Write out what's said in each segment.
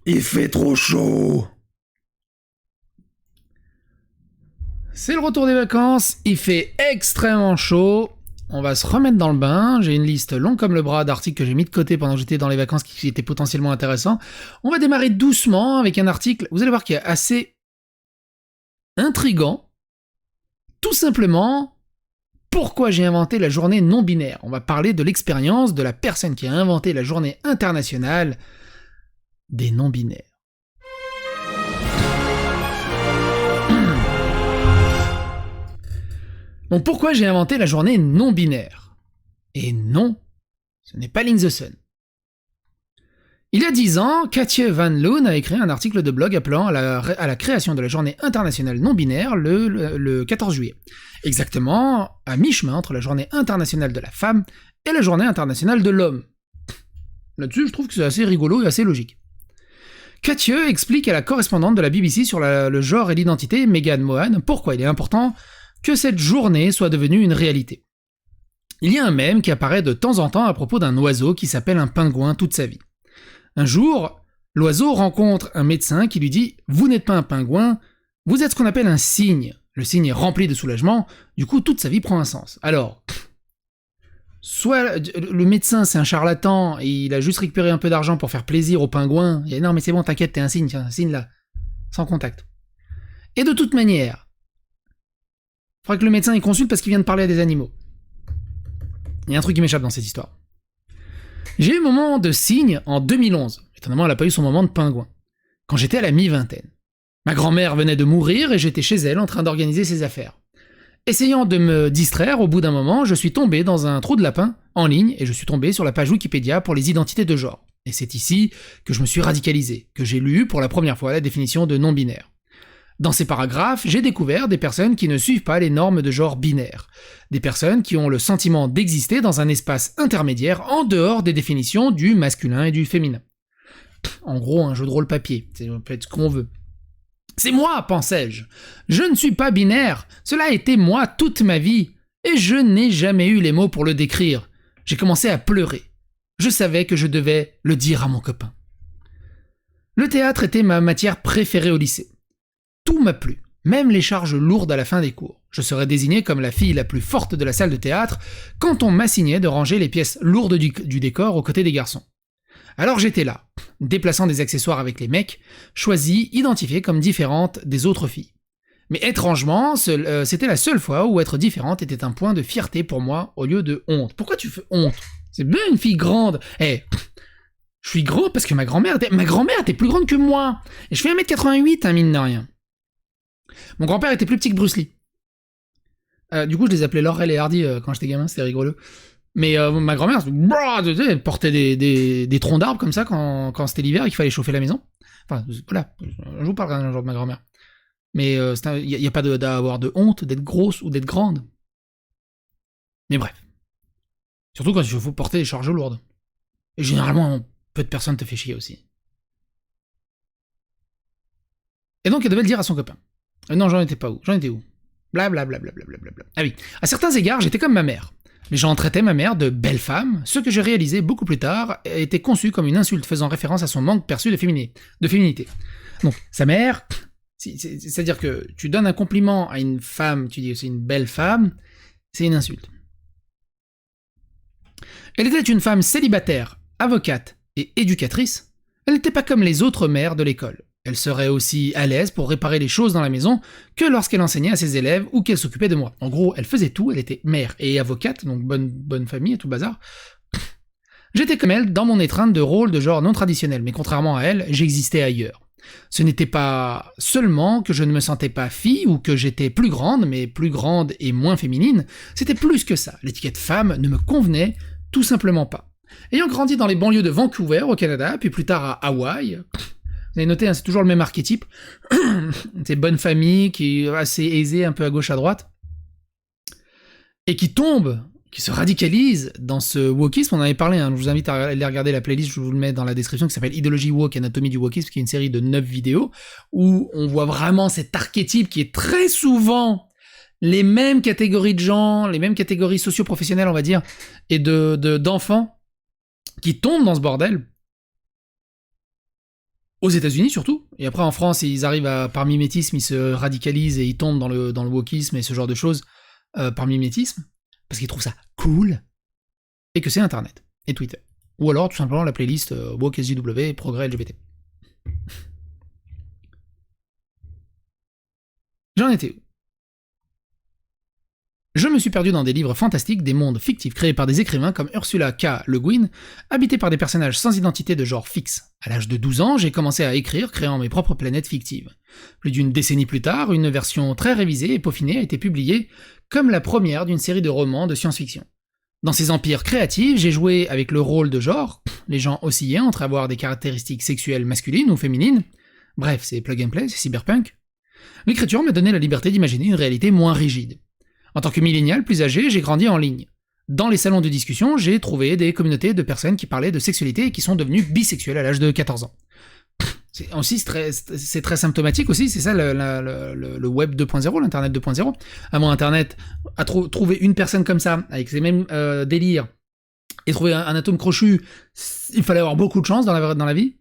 Il fait trop chaud. C'est le retour des vacances, il fait extrêmement chaud. On va se remettre dans le bain. J'ai une liste longue comme le bras d'articles que j'ai mis de côté pendant que j'étais dans les vacances qui étaient potentiellement intéressants. On va démarrer doucement avec un article, vous allez voir, qui est assez intriguant. Tout simplement, pourquoi j'ai inventé la journée non binaire. On va parler de l'expérience de la personne qui a inventé la journée internationale des non binaires. Donc pourquoi j'ai inventé la journée non binaire? Et non, ce n'est pas Link the Sun. Il y a 10 ans, Katje Van Loon a écrit un article de blog appelant à la création de la journée internationale non binaire le 14 juillet. Exactement à mi-chemin entre la journée internationale de la femme et la journée internationale de l'homme. Là-dessus, je trouve que c'est assez rigolo et assez logique. Katje explique à la correspondante de la BBC sur le genre et l'identité, Megan Mohan, pourquoi il est important que cette journée soit devenue une réalité. Il y a un mème qui apparaît de temps en temps à propos d'un oiseau qui s'appelle un pingouin toute sa vie. Un jour, l'oiseau rencontre un médecin qui lui dit « Vous n'êtes pas un pingouin, vous êtes ce qu'on appelle un cygne ». Le cygne est rempli de soulagement, du coup toute sa vie prend un sens. Alors, soit le médecin c'est un charlatan et il a juste récupéré un peu d'argent pour faire plaisir au pingouin, et non mais c'est bon t'inquiète t'es un cygne, tiens, un cygne là, sans contact. Et de toute manière, il faudrait que le médecin il consulte parce qu'il vient de parler à des animaux. Il y a un truc qui m'échappe dans cette histoire. J'ai eu mon moment de cygne en 2011. Étonnamment, elle n'a pas eu son moment de pingouin. Quand j'étais à la mi-vingtaine. Ma grand-mère venait de mourir et j'étais chez elle en train d'organiser ses affaires. Essayant de me distraire, au bout d'un moment, je suis tombé dans un trou de lapin en ligne et je suis tombé sur la page Wikipédia pour les identités de genre. Et c'est ici que je me suis radicalisé, que j'ai lu pour la première fois la définition de non-binaire. Dans ces paragraphes, j'ai découvert des personnes qui ne suivent pas les normes de genre binaire. Des personnes qui ont le sentiment d'exister dans un espace intermédiaire en dehors des définitions du masculin et du féminin. En gros, un jeu de rôle papier, c'est peut-être ce qu'on veut. C'est moi, pensais-je. Je ne suis pas binaire, cela a été moi toute ma vie, et je n'ai jamais eu les mots pour le décrire. J'ai commencé à pleurer. Je savais que je devais le dire à mon copain. Le théâtre était ma matière préférée au lycée. Tout m'a plu, même les charges lourdes à la fin des cours. Je serais désignée comme la fille la plus forte de la salle de théâtre quand on m'assignait de ranger les pièces lourdes du décor aux côtés des garçons. Alors j'étais là, déplaçant des accessoires avec les mecs, choisis, identifiées comme différentes des autres filles. Mais étrangement, c'était la seule fois où être différente était un point de fierté pour moi au lieu de honte. Pourquoi tu fais honte? C'est bien une fille grande. Je suis grand parce que ma grand-mère était plus grande que moi. Et je fais 1m88, mine de rien. Mon grand-père était plus petit que Bruce Lee. Du coup, je les appelais Laurel et Hardy quand j'étais gamin, c'était rigolo. Mais ma grand-mère, elle portait des troncs d'arbres comme ça quand c'était l'hiver et qu'il fallait chauffer la maison. Enfin, voilà, je vous parlerai un jour de ma grand-mère. Mais il n'y a pas d'avoir de honte d'être grosse ou d'être grande. Mais bref. Surtout quand il faut porter des charges lourdes. Et généralement, peu de personnes te fait chier aussi. Et donc, elle devait le dire à son copain. Non, j'en étais pas où. J'en étais où? Blablabla. Ah oui, à certains égards, j'étais comme ma mère. Les gens traitaient ma mère de belle femme, ce que j'ai réalisé beaucoup plus tard était conçu comme une insulte faisant référence à son manque perçu de féminité. Donc, sa mère, c'est-à-dire que tu donnes un compliment à une femme, tu dis que c'est une belle femme, c'est une insulte. Elle était une femme célibataire, avocate et éducatrice. Elle n'était pas comme les autres mères de l'école. Elle serait aussi à l'aise pour réparer les choses dans la maison que lorsqu'elle enseignait à ses élèves ou qu'elle s'occupait de moi. En gros, elle faisait tout, elle était mère et avocate, donc bonne famille et tout le bazar. J'étais comme elle dans mon étreinte de rôle de genre non traditionnel, mais contrairement à elle, j'existais ailleurs. Ce n'était pas seulement que je ne me sentais pas fille ou que j'étais plus grande, mais plus grande et moins féminine, c'était plus que ça. L'étiquette femme ne me convenait tout simplement pas. Ayant grandi dans les banlieues de Vancouver au Canada, puis plus tard à Hawaï, vous avez noté, hein, c'est toujours le même archétype. C'est bonne famille, qui est assez aisée, un peu à gauche, à droite. Et qui se radicalise dans ce wokisme. On en avait parlé, hein, je vous invite à aller regarder la playlist, je vous le mets dans la description, qui s'appelle Idéologie Woke, Anatomie du Wokisme, qui est une série de 9 vidéos, où on voit vraiment cet archétype qui est très souvent les mêmes catégories de gens, les mêmes catégories socio-professionnelles, on va dire, et d'enfants qui tombent dans ce bordel aux États-Unis surtout, et après en France, ils arrivent à, par mimétisme, ils se radicalisent et ils tombent dans le wokisme et ce genre de choses par mimétisme, parce qu'ils trouvent ça cool, et que c'est Internet et Twitter. Ou alors tout simplement la playlist Woke SJW, Progrès LGBT. J'en étais où? Je me suis perdu dans des livres fantastiques, des mondes fictifs créés par des écrivains comme Ursula K. Le Guin, habités par des personnages sans identité de genre fixe. À l'âge de 12 ans, j'ai commencé à écrire, créant mes propres planètes fictives. Plus d'une décennie plus tard, une version très révisée et peaufinée a été publiée comme la première d'une série de romans de science-fiction. Dans ces empires créatifs, j'ai joué avec le rôle de genre, les gens oscillaient entre avoir des caractéristiques sexuelles masculines ou féminines, bref, c'est plug and play, c'est cyberpunk. L'écriture m'a donné la liberté d'imaginer une réalité moins rigide. En tant que millénial plus âgé, j'ai grandi en ligne. Dans les salons de discussion, j'ai trouvé des communautés de personnes qui parlaient de sexualité et qui sont devenues bisexuelles à l'âge de 14 ans. C'est très symptomatique aussi, c'est ça le web 2.0, l'internet 2.0. À mon internet, à trouver une personne comme ça, avec ces mêmes délires, et trouver un atome crochu, il fallait avoir beaucoup de chance dans la vie.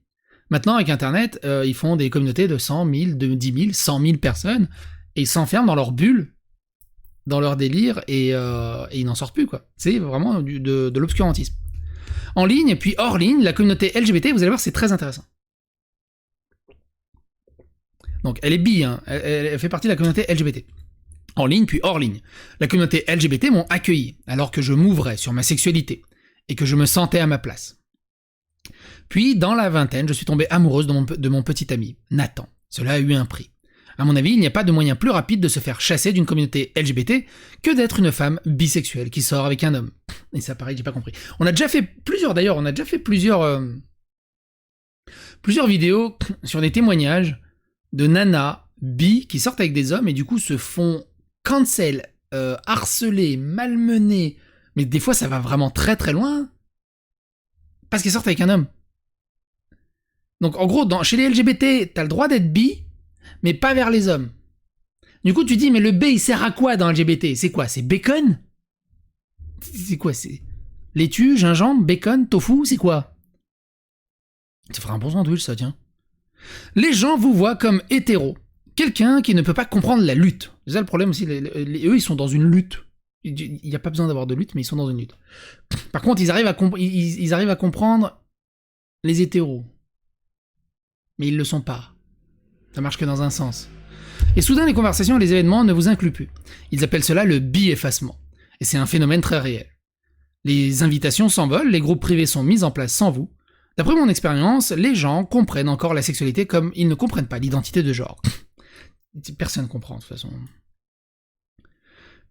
Maintenant, avec internet, ils font des communautés de 100 000, de 10 000, 100 000 personnes, et ils s'enferment dans leur bulle, dans leur délire, et ils n'en sortent plus, quoi. C'est vraiment de l'obscurantisme. En ligne, et puis hors ligne, la communauté LGBT, vous allez voir, c'est très intéressant. Donc elle est bi, hein, elle fait partie de la communauté LGBT. En ligne, puis hors ligne. La communauté LGBT m'ont accueilli, alors que je m'ouvrais sur ma sexualité, et que je me sentais à ma place. Puis, dans la vingtaine, je suis tombé amoureuse de mon petit ami, Nathan. Cela a eu un prix. À mon avis, il n'y a pas de moyen plus rapide de se faire chasser d'une communauté LGBT que d'être une femme bisexuelle qui sort avec un homme. Et ça, pareil, j'ai pas compris. On a déjà fait plusieurs vidéos sur des témoignages de nanas bi qui sortent avec des hommes et du coup se font cancel, harceler, malmener. Mais des fois, ça va vraiment très très loin parce qu'elles sortent avec un homme. Donc en gros, chez les LGBT, t'as le droit d'être bi, mais pas vers les hommes. Du coup, tu dis, mais le B, il sert à quoi dans LGBT? C'est quoi? C'est bacon? C'est quoi? C'est laitue, gingembre, bacon, tofu? C'est quoi? Ça ferait un bon sandwich, ça, tiens. Les gens vous voient comme hétéro. Quelqu'un qui ne peut pas comprendre la lutte. C'est ça le problème aussi. Eux, ils sont dans une lutte. Il n'y a pas besoin d'avoir de lutte, mais ils sont dans une lutte. Par contre, ils arrivent à comprendre les hétéros. Mais ils le sont pas. Ça marche que dans un sens. Et soudain, les conversations et les événements ne vous incluent plus. Ils appellent cela le bi-effacement. Et c'est un phénomène très réel. Les invitations s'envolent, les groupes privés sont mis en place sans vous. D'après mon expérience, les gens comprennent encore la sexualité comme ils ne comprennent pas l'identité de genre. Personne ne comprend, de toute façon.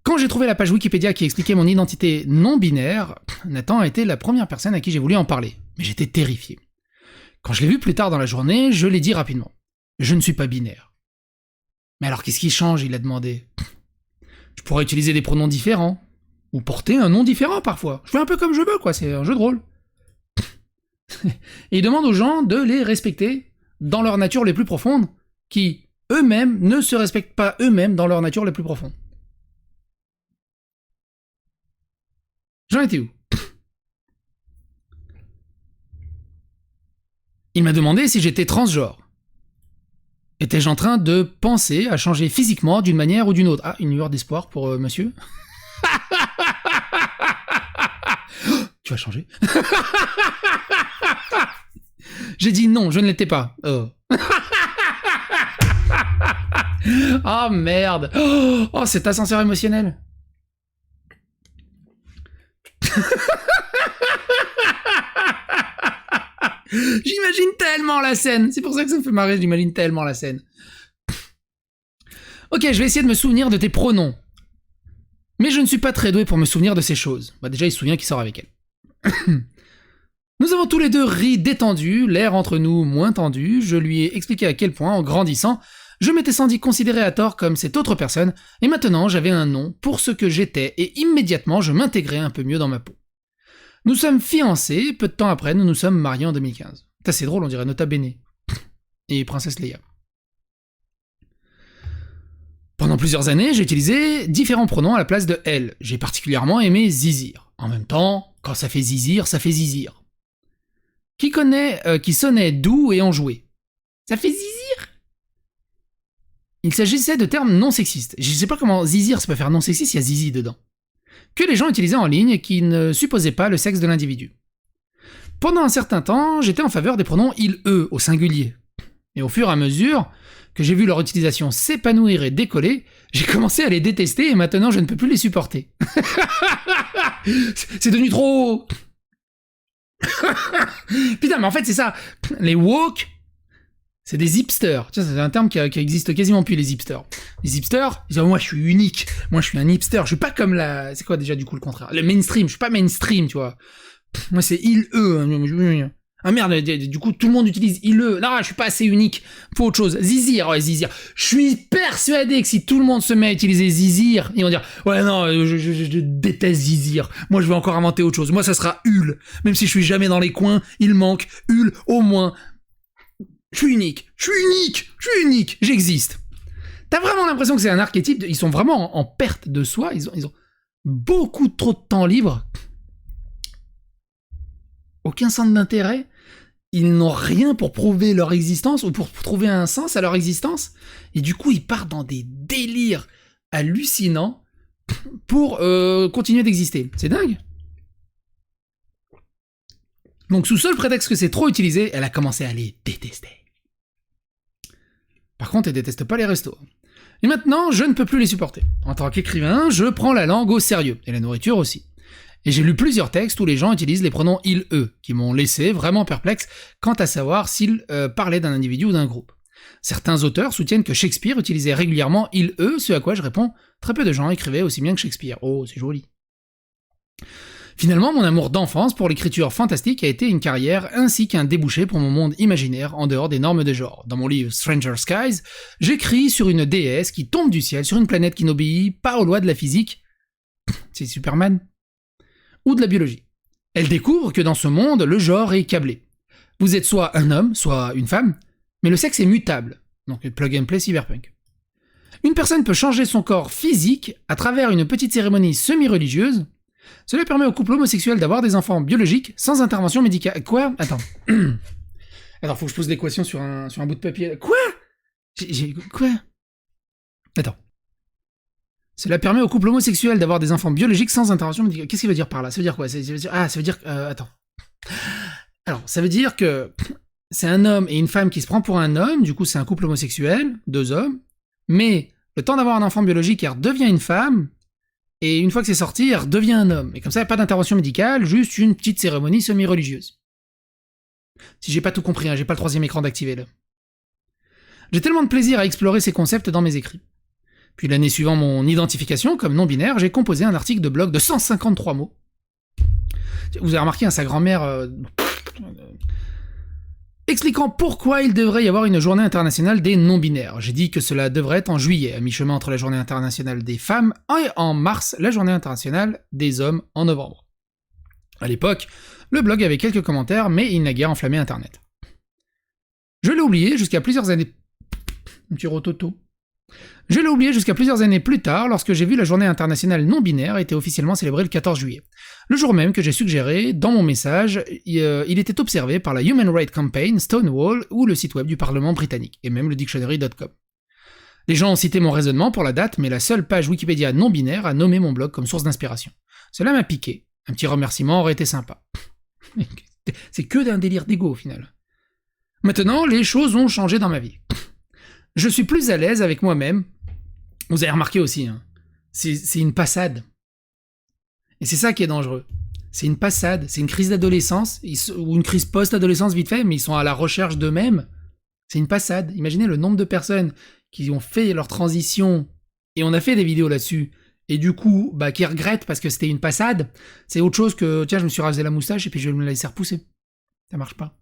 Quand j'ai trouvé la page Wikipédia qui expliquait mon identité non binaire, Nathan a été la première personne à qui j'ai voulu en parler. Mais j'étais terrifié. Quand je l'ai vu plus tard dans la journée, je l'ai dit rapidement. Je ne suis pas binaire. Mais alors qu'est-ce qui change? Il a demandé. Je pourrais utiliser des pronoms différents. Ou porter un nom différent parfois. Je fais un peu comme je veux, quoi, c'est un jeu de rôle. Et il demande aux gens de les respecter dans leur nature les plus profondes, qui, eux-mêmes, ne se respectent pas eux-mêmes dans leur nature les plus profondes. J'en étais où? Il m'a demandé si j'étais transgenre. Étais-je en train de penser à changer physiquement d'une manière ou d'une autre? Ah, une lueur d'espoir pour monsieur. Tu vas changer? J'ai dit non, je ne l'étais pas. Oh. Oh merde. Oh, cet ascenseur émotionnel. J'imagine tellement la scène. C'est pour ça que ça me fait marrer, j'imagine tellement la scène. Ok, je vais essayer de me souvenir de tes pronoms. Mais je ne suis pas très doué pour me souvenir de ces choses. Bah déjà, il se souvient qu'il sort avec elle. Nous avons tous les deux ri détendus, l'air entre nous moins tendu. Je lui ai expliqué à quel point, en grandissant, je m'étais senti considéré à tort comme cette autre personne, et maintenant j'avais un nom pour ce que j'étais, et immédiatement je m'intégrais un peu mieux dans ma peau. Nous sommes fiancés, peu de temps après, nous nous sommes mariés en 2015. C'est assez drôle, on dirait Nota Bene. Et Princesse Leia. Pendant plusieurs années, j'ai utilisé différents pronoms à la place de elle. J'ai particulièrement aimé zizir. En même temps, quand ça fait zizir, ça fait zizir. Qui sonnait doux et enjoué. Ça fait zizir. Il s'agissait de termes non sexistes. Je sais pas comment zizir ça peut faire non sexiste, il y a zizi dedans. Que les gens utilisaient en ligne et qui ne supposaient pas le sexe de l'individu. Pendant un certain temps, j'étais en faveur des pronoms il, eux au singulier. Et au fur et à mesure que j'ai vu leur utilisation s'épanouir et décoller, j'ai commencé à les détester et maintenant je ne peux plus les supporter. C'est devenu trop... Putain, mais en fait c'est ça. Les woke, c'est des hipsters. Tu sais, c'est un terme qui existe quasiment plus, les hipsters. Les hipsters, ils disent, moi je suis unique, moi je suis un hipster, je suis pas comme la... C'est quoi déjà du coup le contraire? Le mainstream, je suis pas mainstream, tu vois. Moi c'est il, eux. Ah merde, du coup tout le monde utilise il, eux. Non, je suis pas assez unique. Faut autre chose. Zizir, ouais, zizir. Je suis persuadé que si tout le monde se met à utiliser zizir, ils vont dire, ouais non, je déteste zizir. Moi je vais encore inventer autre chose. Moi ça sera hul. Même si je suis jamais dans les coins, il manque hul au moins. Je suis unique, j'existe. T'as vraiment l'impression que c'est un archétype, ils sont vraiment en perte de soi, ils ont beaucoup trop de temps libre, aucun centre d'intérêt, ils n'ont rien pour prouver leur existence ou pour trouver un sens à leur existence, et du coup ils partent dans des délires hallucinants pour continuer d'exister. C'est dingue. Donc sous seul prétexte que c'est trop utilisé, elle a commencé à les détester. Par contre, elle déteste pas les restos. Et maintenant, je ne peux plus les supporter. En tant qu'écrivain, je prends la langue au sérieux, et la nourriture aussi. Et j'ai lu plusieurs textes où les gens utilisent les pronoms il, eux, qui m'ont laissé vraiment perplexe quant à savoir s'ils parlaient d'un individu ou d'un groupe. Certains auteurs soutiennent que Shakespeare utilisait régulièrement il, eux, ce à quoi je réponds, très peu de gens écrivaient aussi bien que Shakespeare. Oh, c'est joli. Finalement, mon amour d'enfance pour l'écriture fantastique a été une carrière ainsi qu'un débouché pour mon monde imaginaire en dehors des normes de genre. Dans mon livre Stranger Skies, j'écris sur une déesse qui tombe du ciel sur une planète qui n'obéit pas aux lois de la physique, c'est Superman, ou de la biologie. Elle découvre que dans ce monde, le genre est câblé. Vous êtes soit un homme, soit une femme, mais le sexe est mutable, donc plug and play cyberpunk. Une personne peut changer son corps physique à travers une petite cérémonie semi-religieuse. Cela permet aux couples homosexuels d'avoir des enfants biologiques sans intervention médicale. Quoi? Attends. Alors, faut que je pose l'équation sur un bout de papier. Quoi? Quoi? Attends. Cela permet aux couples homosexuels d'avoir des enfants biologiques sans intervention médicale. Qu'est-ce qu'il veut dire par là? Ça veut dire quoi? Ça veut dire... attends. Alors, ça veut dire que c'est un homme et une femme qui se prend pour un homme, du coup c'est un couple homosexuel, 2 hommes, mais le temps d'avoir un enfant biologique, elle redevient une femme, et une fois que c'est sorti, elle redevient un homme. Et comme ça, il n'y a pas d'intervention médicale, juste une petite cérémonie semi-religieuse. Si j'ai pas tout compris, hein, j'ai pas le 3e écran d'activer là. J'ai tellement de plaisir à explorer ces concepts dans mes écrits. Puis l'année suivant mon identification comme non-binaire, j'ai composé un article de blog de 153 mots. Vous avez remarqué, hein, sa grand-mère... expliquant pourquoi il devrait y avoir une journée internationale des non-binaires. J'ai dit que cela devrait être en juillet, à mi-chemin entre la journée internationale des femmes, et en mars, la journée internationale des hommes en novembre. À l'époque, le blog avait quelques commentaires, mais il n'a guère enflammé Internet. Je l'ai oublié jusqu'à plusieurs années... Un petit rototo. Je l'ai oublié jusqu'à plusieurs années plus tard, lorsque j'ai vu la journée internationale non-binaire était officiellement célébrée le 14 juillet. Le jour même que j'ai suggéré, dans mon message, il était observé par la Human Rights Campaign, Stonewall ou le site web du Parlement britannique, et même le dictionary.com. Les gens ont cité mon raisonnement pour la date, mais la seule page Wikipédia non-binaire a nommé mon blog comme source d'inspiration. Cela m'a piqué. Un petit remerciement aurait été sympa. C'est que d'un délire d'ego au final. Maintenant, les choses ont changé dans ma vie. Je suis plus à l'aise avec moi-même. Vous avez remarqué aussi, hein, c'est une passade. Et c'est ça qui est dangereux. C'est une passade, c'est une crise d'adolescence, ou une crise post-adolescence vite fait, mais ils sont à la recherche d'eux-mêmes. C'est une passade. Imaginez le nombre de personnes qui ont fait leur transition, et on a fait des vidéos là-dessus, et du coup, bah, qui regrettent parce que c'était une passade. C'est autre chose que, tiens, je me suis rasé la moustache et puis je vais me la laisser repousser. Ça marche pas.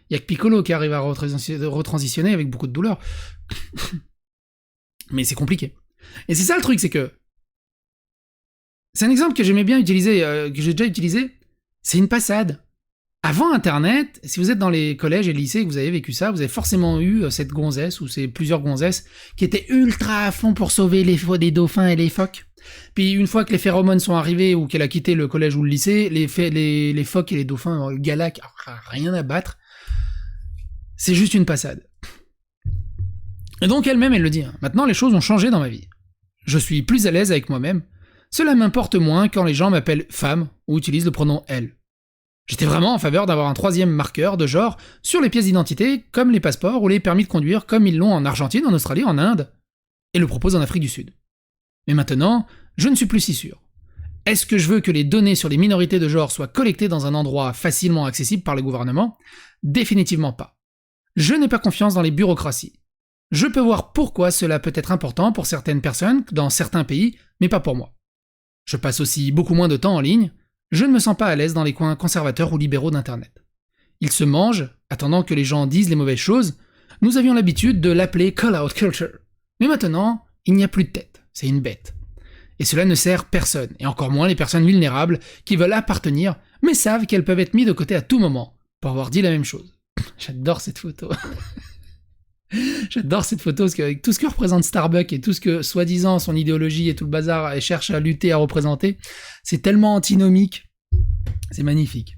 Il y a que Piccolo qui arrive à retransitionner avec beaucoup de douleur. Mais c'est compliqué. Et c'est ça le truc, c'est que... C'est un exemple que j'aimais bien utiliser, que j'ai déjà utilisé. C'est une passade. Avant Internet, si vous êtes dans les collèges et les lycées et que vous avez vécu ça, vous avez forcément eu cette gonzesse, ou ces plusieurs gonzesses, qui étaient ultra à fond pour sauver les dauphins et les phoques. Puis une fois que les phéromones sont arrivés, ou qu'elle a quitté le collège ou le lycée, les phoques et les dauphins, le galac, rien à battre. C'est juste une passade. Et donc elle-même, elle le dit, hein, maintenant les choses ont changé dans ma vie. Je suis plus à l'aise avec moi-même. Cela m'importe moins quand les gens m'appellent femme ou utilisent le pronom elle. J'étais vraiment en faveur d'avoir un troisième marqueur de genre sur les pièces d'identité, comme les passeports ou les permis de conduire, comme ils l'ont en Argentine, en Australie, en Inde, et le proposent en Afrique du Sud. Mais maintenant, je ne suis plus si sûr. Est-ce que je veux que les données sur les minorités de genre soient collectées dans un endroit facilement accessible par le gouvernement ? Définitivement pas. Je n'ai pas confiance dans les bureaucraties. Je peux voir pourquoi cela peut être important pour certaines personnes dans certains pays, mais pas pour moi. Je passe aussi beaucoup moins de temps en ligne, je ne me sens pas à l'aise dans les coins conservateurs ou libéraux d'Internet. Il se mange, attendant que les gens disent les mauvaises choses. Nous avions l'habitude de l'appeler call-out culture. Mais maintenant, il n'y a plus de tête, c'est une bête. Et cela ne sert personne, et encore moins les personnes vulnérables qui veulent appartenir, mais savent qu'elles peuvent être mises de côté à tout moment, pour avoir dit la même chose. J'adore cette photo. J'adore cette photo, parce qu'avec tout ce que représente Starbucks et tout ce que, soi-disant, son idéologie et tout le bazar, elle cherche à lutter, à représenter, c'est tellement antinomique. C'est magnifique.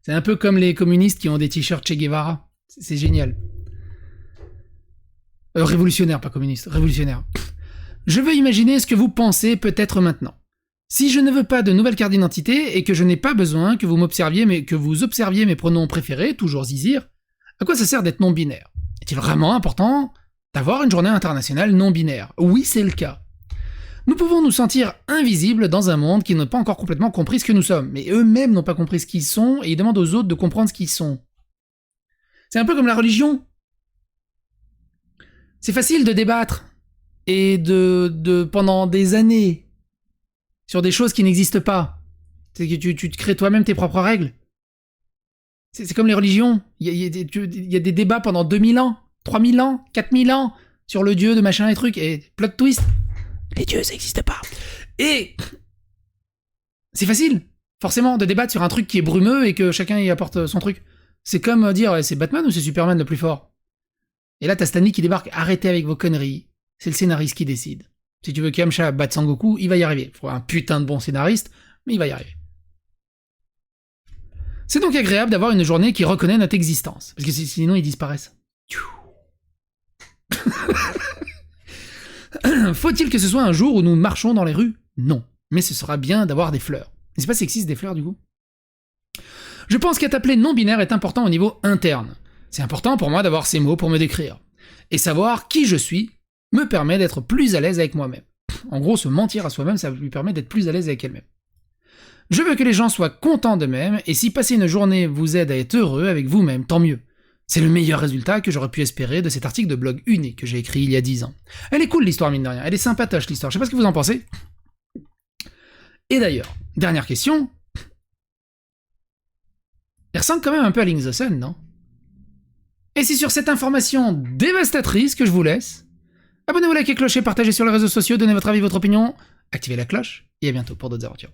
C'est un peu comme les communistes qui ont des t-shirts Che Guevara. C'est génial. Révolutionnaire, pas communiste, révolutionnaire. Je veux imaginer ce que vous pensez peut-être maintenant. Si je ne veux pas de nouvelle carte d'identité et que je n'ai pas besoin que vous m'observiez, mais que vous observiez mes pronoms préférés, toujours zizir, à quoi ça sert d'être non-binaire ? Est-il vraiment important d'avoir une journée internationale non-binaire ? Oui, c'est le cas. Nous pouvons nous sentir invisibles dans un monde qui n'a pas encore complètement compris ce que nous sommes, mais eux-mêmes n'ont pas compris ce qu'ils sont et ils demandent aux autres de comprendre ce qu'ils sont. C'est un peu comme la religion. C'est facile de débattre et pendant des années sur des choses qui n'existent pas. C'est que tu te crées toi-même tes propres règles. C'est comme les religions. Il y a des débats pendant 2000 ans, 3000 ans, 4000 ans sur le dieu de machin et trucs. Et plot twist. Les dieux, ça n'existe pas. Et c'est facile, forcément, de débattre sur un truc qui est brumeux et que chacun y apporte son truc. C'est comme dire, c'est Batman ou c'est Superman le plus fort ? Et là, t'as Stanley qui débarque, arrêtez avec vos conneries. C'est le scénariste qui décide. Si tu veux qu'Yamcha batte Sangoku, il va y arriver. Il faut un putain de bon scénariste, mais il va y arriver. C'est donc agréable d'avoir une journée qui reconnaît notre existence. Parce que sinon, ils disparaissent. Faut-il que ce soit un jour où nous marchons dans les rues ? Non. Mais ce sera bien d'avoir des fleurs. N'est-ce pas sexiste des fleurs, du coup ? Je pense qu'être appelé non-binaire est important au niveau interne. C'est important pour moi d'avoir ces mots pour me décrire. Et savoir qui je suis me permet d'être plus à l'aise avec moi-même. En gros, se mentir à soi-même, ça lui permet d'être plus à l'aise avec elle-même. Je veux que les gens soient contents d'eux-mêmes, et si passer une journée vous aide à être heureux avec vous-même, tant mieux. C'est le meilleur résultat que j'aurais pu espérer de cet article de blog unique que j'ai écrit il y a 10 ans. Elle est cool l'histoire, mine de rien, elle est sympatoche l'histoire, je sais pas ce que vous en pensez. Et d'ailleurs, dernière question. Elle ressemble quand même un peu à Link the Sun, non ? Et c'est sur cette information dévastatrice que je vous laisse. Abonnez-vous, likez, clocher, partagez sur les réseaux sociaux, donnez votre avis, votre opinion, activez la cloche, et à bientôt pour d'autres aventures.